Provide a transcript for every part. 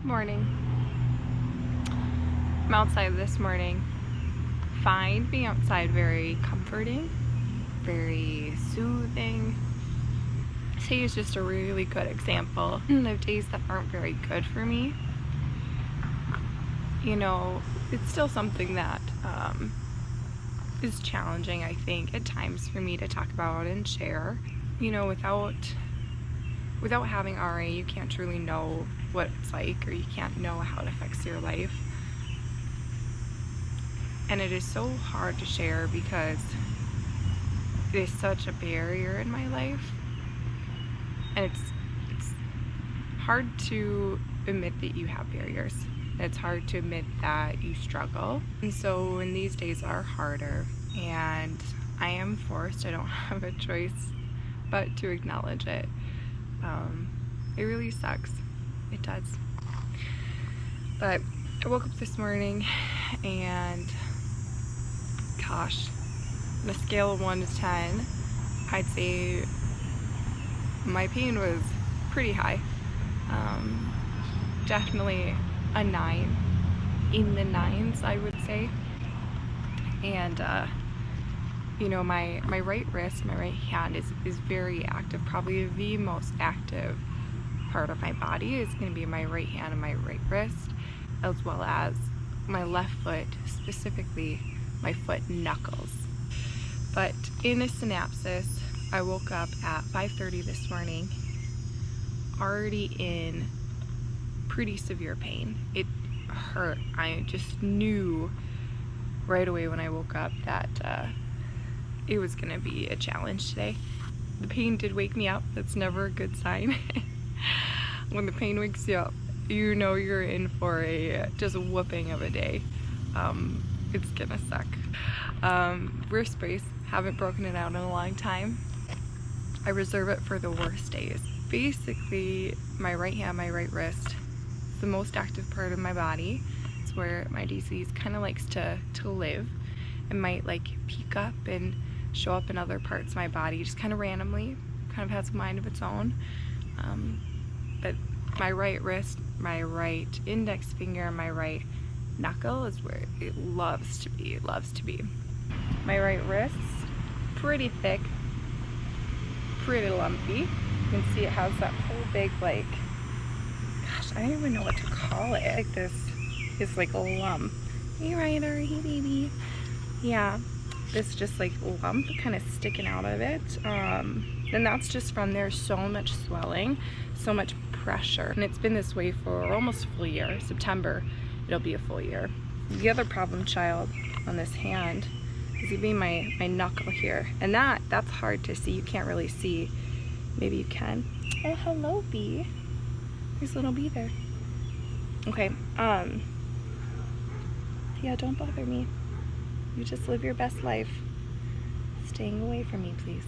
Morning. I'm outside this morning. Find being outside very comforting, very soothing. Today is just a really good example of days that aren't very good for me. You know, it's still something that is challenging, I think, at times for me to talk about and share. You know, without having RA, you can't truly know what it's like, or you can't know how it affects your life. And it is so hard to share because it is such a barrier in my life. And it's hard to admit that you have barriers. It's hard to admit that you struggle. And so when these days are harder and I am forced, I don't have a choice but to acknowledge it. It really sucks. It does. But I woke up this morning and gosh, on a scale of 1 to 10, I'd say my pain was pretty high. Definitely a 9, in the 9s, I would say. And you know, my right wrist, my right hand is very active. Probably the most active part of my body is going to be my right hand and my right wrist, as well as my left foot, specifically my foot knuckles. But in a synopsis, I woke up at 5:30 this morning, already in pretty severe pain. It hurt. I just knew right away when I woke up that it was gonna be a challenge today. The pain did wake me up. That's never a good sign. When the pain wakes you up, you know you're in for just a whooping of a day. It's gonna suck. Wrist brace, haven't broken it out in a long time. I reserve it for the worst days. Basically, my right hand, my right wrist, the most active part of my body. It's where my disease kind of likes to live. It might like peek up and show up in other parts of my body, just kind of randomly, kind of has a mind of its own. But my right wrist, my right index finger, and my right knuckle is where it loves to be. It loves to be. My right wrist, pretty thick, pretty lumpy. You can see it has that whole big, like, gosh, I don't even know what to call it. Like this is like a lump. Hey, Ryder, hey, baby. Yeah, this just like lump kind of sticking out of it. And that's just from there's so much swelling, so much pressure. And it's been this way for almost a full year. September, it'll be a full year. The other problem child on this hand is gonna be my knuckle here. And that's hard to see. You can't really see. Maybe you can. Oh, hello, bee. There's a little bee there. Okay, yeah, don't bother me. You just live your best life. Staying away from me, please.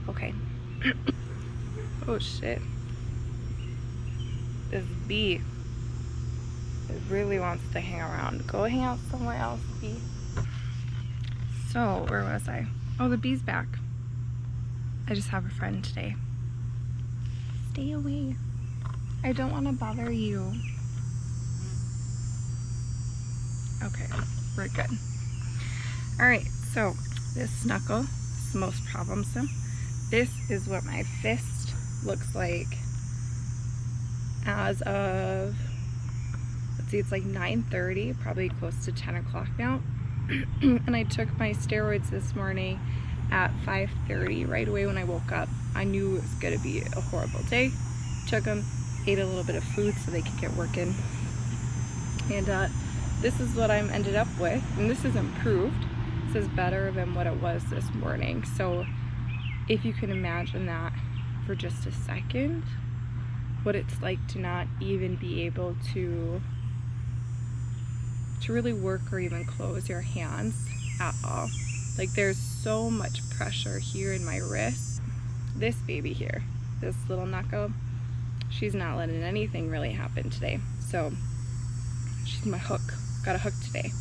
Okay. Oh shit. This bee, it really wants to hang around. Go hang out somewhere else, bee. So, where was I? Oh, the bee's back. I just have a friend today. Stay away. I don't want to bother you. Okay, we're good. Alright, so this knuckle is the most problemsome. This is what my fist looks like as of, let's see, it's like 9:30, probably close to 10 o'clock now. And I took my steroids this morning at 5:30, right away when I woke up. I knew it was gonna be a horrible day. Took them, ate a little bit of food so they could get working. And this is what I'm ended up with, and this is improved. This is better than what it was this morning. So if you can imagine that for just a second, what it's like to not even be able to really work or even close your hands at all. Like there's so much pressure here in my wrist. This baby here, this little knuckle, she's not letting anything really happen today. So she's my hook. Got a hook today.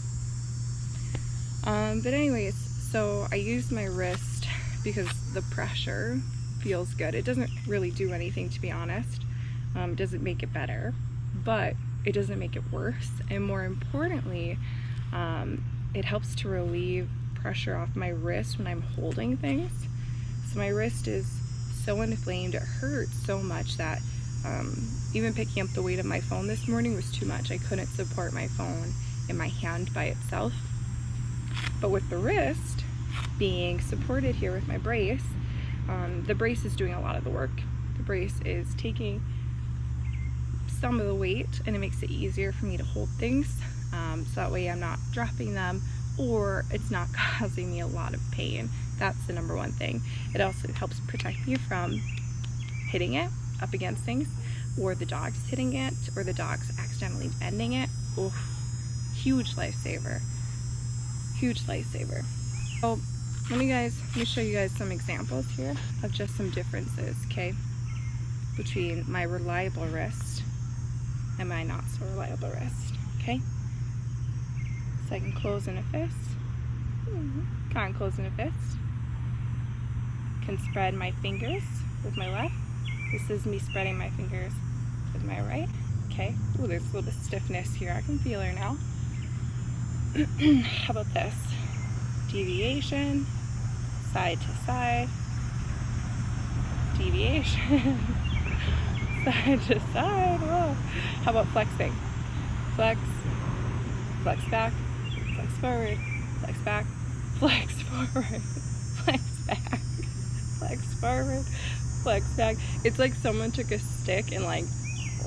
But anyways, so I used my wrist because the pressure feels good. It doesn't really do anything, to be honest. doesn't make it better, but it doesn't make it worse. And more importantly, it helps to relieve pressure off my wrist when I'm holding things. So my wrist is so inflamed, it hurts so much that even picking up the weight of my phone this morning was too much. I couldn't support my phone in my hand by itself. But with the wrist being supported here with my brace, the brace is doing a lot of the work. The brace is taking some of the weight, and it makes it easier for me to hold things, so that way I'm not dropping them, or it's not causing me a lot of pain. That's the number one thing. It also helps protect me from hitting it up against things, or the dogs hitting it, or the dogs accidentally bending it. Oof, huge lifesaver. Huge lifesaver. So let me show you guys some examples here of just some differences, okay, between my reliable wrist and my not so reliable wrist, okay? So I can close in a fist. Can't close in a fist. Can spread my fingers with my left. This is me spreading my fingers with my right. Okay. Ooh, there's a little bit of stiffness here. I can feel her now. How about this? Deviation, side to side. Deviation, side to side. Whoa. How about flexing? Flex, flex back, flex forward, flex back, flex forward, flex back, flex forward, flex back. It's like someone took a stick and like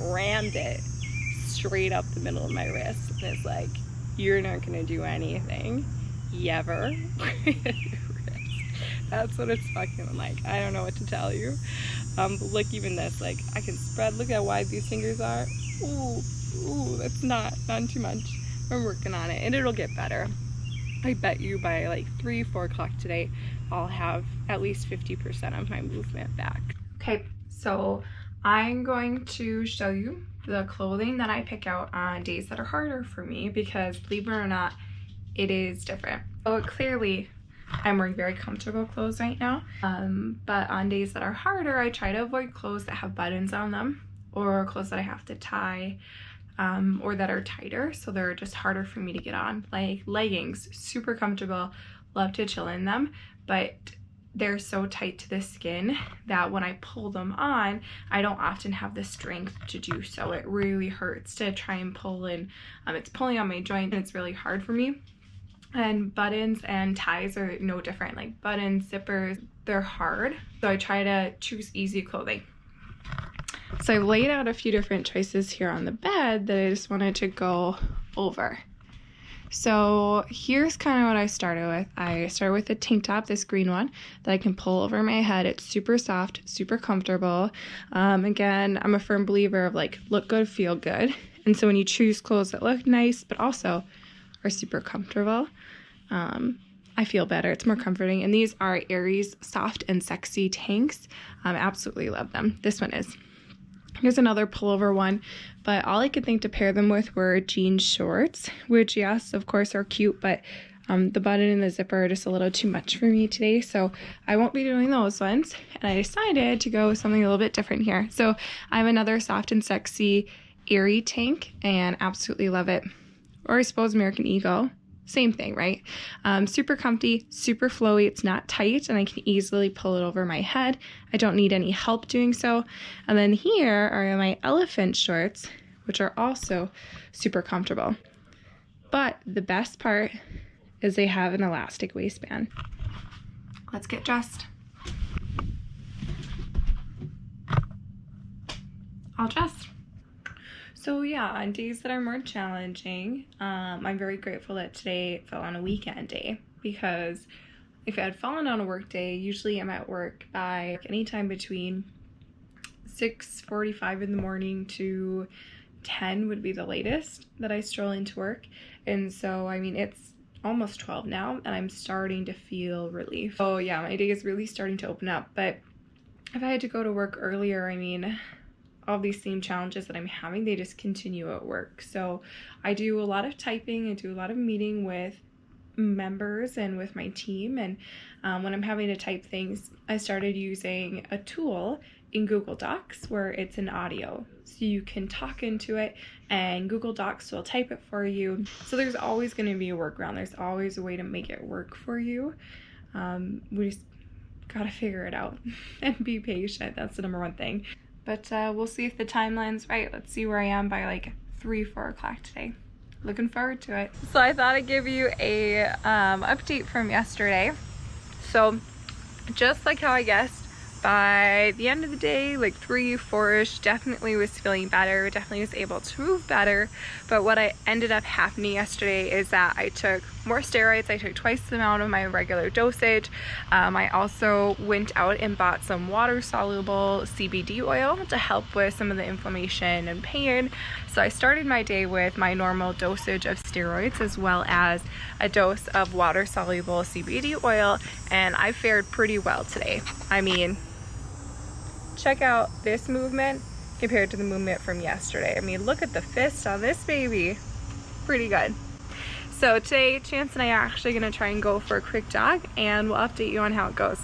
rammed it straight up the middle of my wrist, and it's like, you're not gonna do anything, you ever. That's what it's fucking like. I don't know what to tell you. But look, even this, like, I can spread. Look how wide these fingers are. Ooh, that's not too much. I'm working on it, and it'll get better. I bet you by like 3-4 o'clock today, I'll have at least 50% of my movement back. Okay, so I'm going to show you the clothing that I pick out on days that are harder for me, because believe it or not, it is different. So clearly, I'm wearing very comfortable clothes right now, but on days that are harder, I try to avoid clothes that have buttons on them, or clothes that I have to tie, or that are tighter, so they're just harder for me to get on. Like leggings, super comfortable, love to chill in them, but they're so tight to the skin that when I pull them on, I don't often have the strength to do so. It really hurts to try and pull in. It's pulling on my joint, and it's really hard for me. And buttons and ties are no different. Like buttons, zippers, they're hard. So I try to choose easy clothing. So I've laid out a few different choices here on the bed that I just wanted to go over. So here's kind of what I started with. I started with a tank top, this green one, that I can pull over my head. It's super soft, super comfortable. Again, I'm a firm believer of like, look good, feel good. And so when you choose clothes that look nice, but also are super comfortable, I feel better. It's more comforting. And these are Aries soft and sexy tanks. Absolutely love them. This one is. Here's another pullover one, but all I could think to pair them with were jean shorts, which yes, of course are cute, but the button and the zipper are just a little too much for me today, so I won't be doing those ones. And I decided to go with something a little bit different here. So I have another soft and sexy Aerie tank, and absolutely love it. Or I suppose American Eagle. Same thing, right? Super comfy, super flowy. It's not tight, and I can easily pull it over my head. I don't need any help doing so. And then here are my elephant shorts, which are also super comfortable. But the best part is they have an elastic waistband. Let's get dressed. All dressed. So yeah, on days that are more challenging, I'm very grateful that today fell on a weekend day, because if it had fallen on a work day, usually I'm at work by anytime between 6:45 in the morning to 10 would be the latest that I stroll into work. And so, I mean, it's almost 12 now, and I'm starting to feel relief. So yeah, my day is really starting to open up. But if I had to go to work earlier, I mean, all these same challenges that I'm having, they just continue at work. So I do a lot of typing, I do a lot of meeting with members and with my team, and when I'm having to type things, I started using a tool in Google Docs where it's an audio. So you can talk into it and Google Docs will type it for you. So there's always going to be a workaround. There's always a way to make it work for you. We just gotta figure it out and be patient. That's the number one thing. But we'll see if the timeline's right. Let's see where I am by like 3-4 o'clock today. Looking forward to it. So I thought I'd give you a update from yesterday. So just like how I guessed, by the end of the day, like 3-4ish, definitely was feeling better, definitely was able to move better. But what I ended up happening yesterday is that I took more steroids. I took twice the amount of my regular dosage. I also went out and bought some water-soluble CBD oil to help with some of the inflammation and pain. So I started my day with my normal dosage of steroids as well as a dose of water-soluble CBD oil, and I fared pretty well today. I mean, check out this movement compared to the movement from yesterday. I mean, look at the fist on this baby. Pretty good. So today, Chance and I are actually gonna try and go for a quick jog, and we'll update you on how it goes.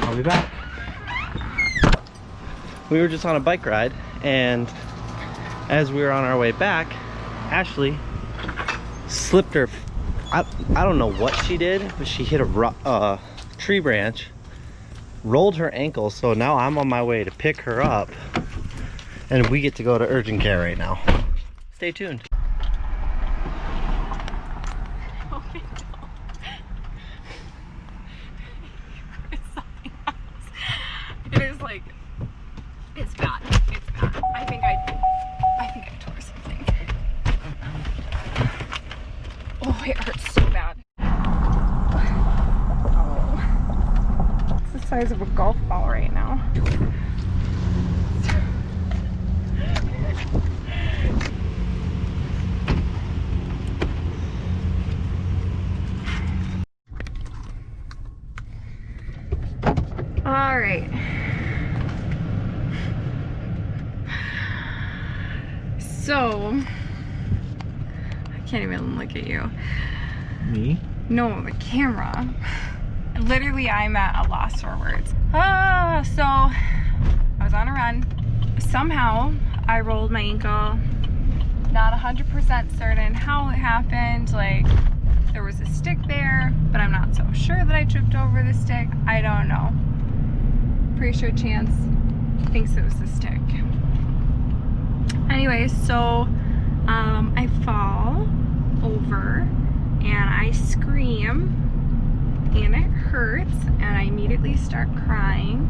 I'll be back. We were just on a bike ride, and as we were on our way back, Ashley slipped her, I don't know what she did, but she hit a tree branch, rolled her ankle, so now I'm on my way to pick her up, and we get to go to urgent care right now. Stay tuned. It is like, it's bad. It's bad. I think I tore something. Oh, it hurts so bad. Oh. It's the size of a golf ball right now. All right. So, I can't even look at you. Me? No, the camera. Literally, I'm at a loss for words. So I was on a run. Somehow, I rolled my ankle. Not 100% certain how it happened. Like, there was a stick there, but I'm not so sure that I tripped over the stick. I don't know. Pretty sure Chance thinks it was the stick. Anyway, so I fall over and I scream and it hurts and I immediately start crying.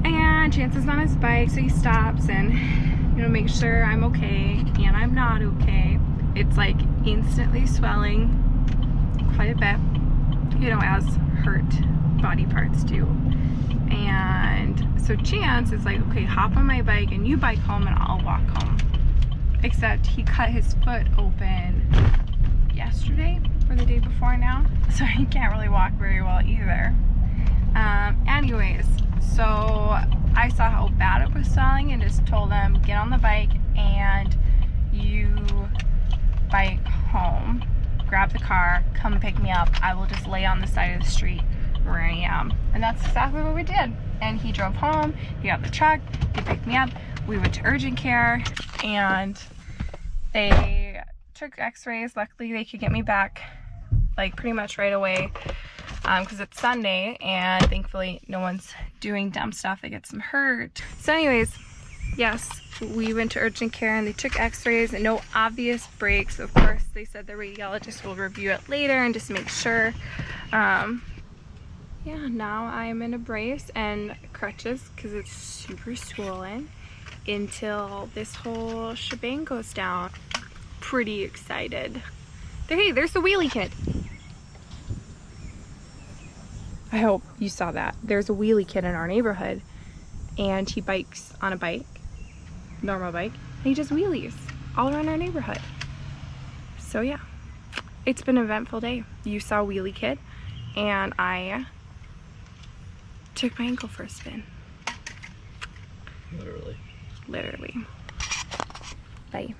And Chance is on his bike, so he stops and, you know, makes sure I'm okay, and I'm not okay. It's like instantly swelling quite a bit, you know, as hurt body parts do. And so Chance is like, okay, hop on my bike and you bike home and I'll walk home. Except he cut his foot open yesterday or the day before now, so he can't really walk very well either. Anyways, so I saw how bad it was swelling and just told him, get on the bike and you bike home, grab the car, come pick me up. I will just lay on the side of the street where I am. And that's exactly what we did. And he drove home, he got the truck, he picked me up, we went to urgent care, and they took x-rays. Luckily they could get me back like pretty much right away, because it's Sunday and thankfully no one's doing dumb stuff that gets them hurt. So anyways, yes, we went to urgent care and they took x-rays and no obvious breaks. Of course, they said the radiologist will review it later and just make sure. Yeah, now I'm in a brace and crutches because it's super swollen until this whole shebang goes down. Pretty excited. Hey, there's the wheelie kid. I hope you saw that. There's a wheelie kid in our neighborhood and he bikes on a bike, normal bike, and he just wheelies all around our neighborhood. So yeah, it's been an eventful day. You saw wheelie kid and I took my ankle for a spin. Literally. Literally. Bye.